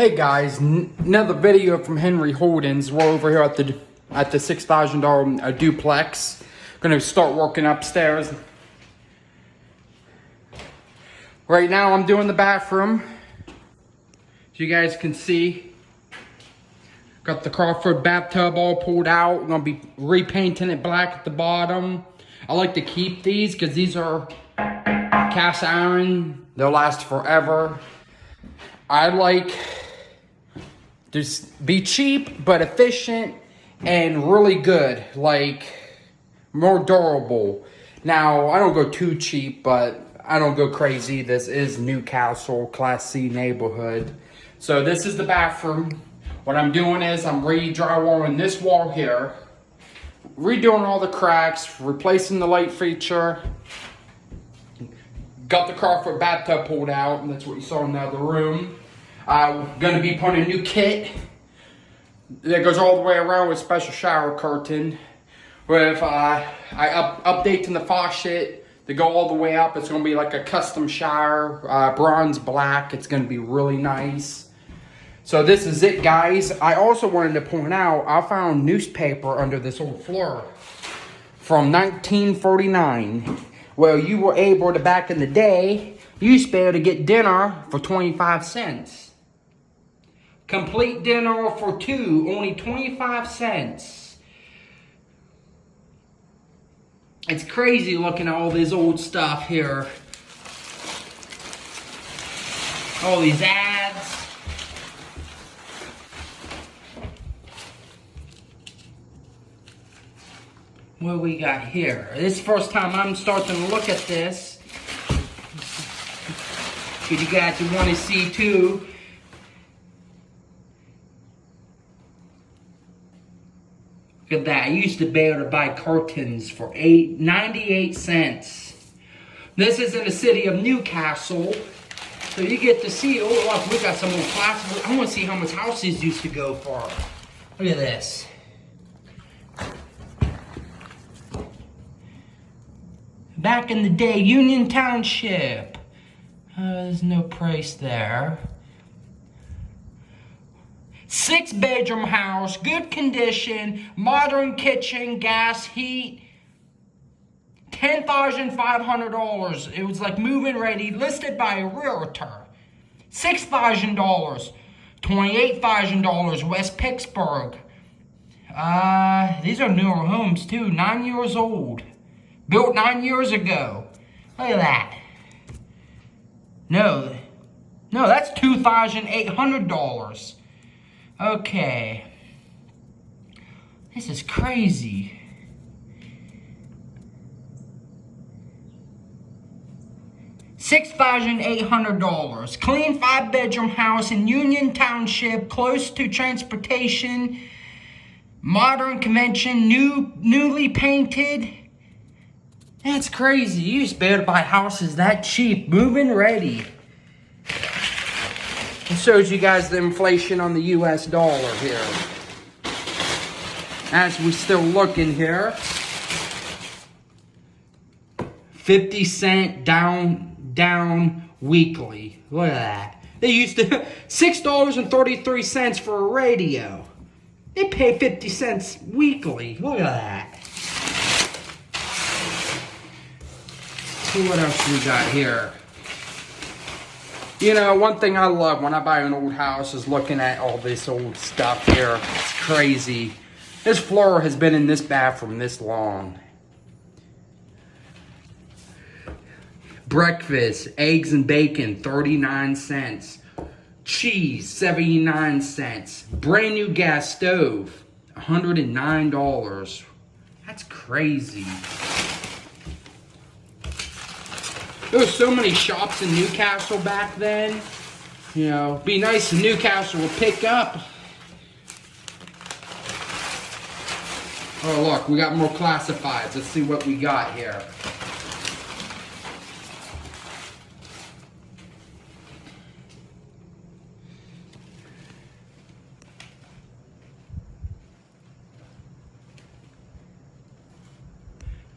Hey guys, another video from Henry Holdings. We're over here at the $6,000 duplex. Gonna start working upstairs. Right now I'm doing the bathroom. As you guys can see, got the Crawford bathtub all pulled out. I'm gonna be repainting it black at the bottom. I like to keep these because these are cast iron. They'll last forever. I like just be cheap but efficient and really good, like more durable. Now I don't go too cheap, but I don't go crazy. This is Newcastle, Class C neighborhood. So this is the bathroom. What I'm doing is I'm re-drywalling this wall here, redoing all the cracks, replacing the light feature. Got the Crawford bathtub pulled out, and that's what you saw in the other room. Gonna be putting a new kit that goes all the way around with special shower curtain. With updating the faucet to go all the way up. It's gonna be like a custom shower, bronze black. It's gonna be really nice. So this is it, guys. I also wanted to point out I found newspaper under this old floor from 1949. Well, you were able to, back in the day, you used to be able to get dinner for 25 cents. Complete dinner for two, only 25 cents. It's crazy looking at all this old stuff here. All these ads. What do we got here? This is the first time I'm starting to look at this. But you guys want to see too. Look at that. I used to be able to buy curtains for 98 cents. This is in the city of Newcastle. So you get to see, oh look, we got some old classes. I want to see how much houses used to go for. Look at this. Back in the day, Union Township. There's no price there. 6-bedroom house, good condition, modern kitchen, gas, heat. $10,500. It was like move-in ready, listed by a realtor. $6,000. $28,000, West Pittsburgh. These are newer homes too, 9 years old. Built 9 years ago. Look at that. No, that's $2,800. Okay. This is crazy. $6,800. Clean 5-bedroom house in Union Township, close to transportation. Modern convention, newly painted. That's crazy. You used to be able to buy houses that cheap, move-in ready. It shows you guys the inflation on the US dollar here. As we still looking here. 50 cent down weekly. Look at that. They used to $6.33 for a radio. They pay 50 cents weekly. Look at that. See what else we got here. You know, one thing I love when I buy an old house is looking at all this old stuff here. It's crazy. This floor has been in this bathroom this long. Breakfast, eggs and bacon, 39 cents. Cheese, 79 cents. Brand new gas stove, $109. That's crazy. There were so many shops in Newcastle back then. You know, be nice if Newcastle would pick up. Oh look, we got more classifieds. Let's see what we got here.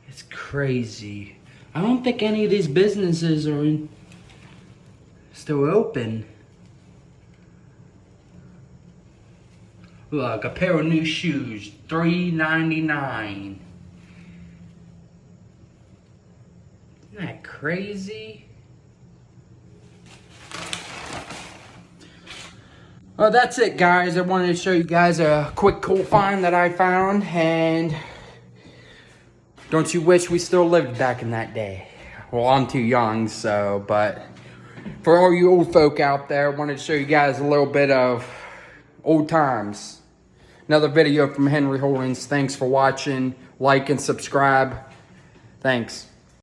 It's crazy. I don't think any of these businesses are still open. Look, a pair of new shoes, $3.99. Isn't that crazy? Well, that's it, guys. I wanted to show you guys a quick cool find that I found. And don't you wish we still lived back in that day? Well, I'm too young, so, but for all you old folk out there, I wanted to show you guys a little bit of old times. Another video from Henry Holdings. Thanks for watching. Like and subscribe. Thanks.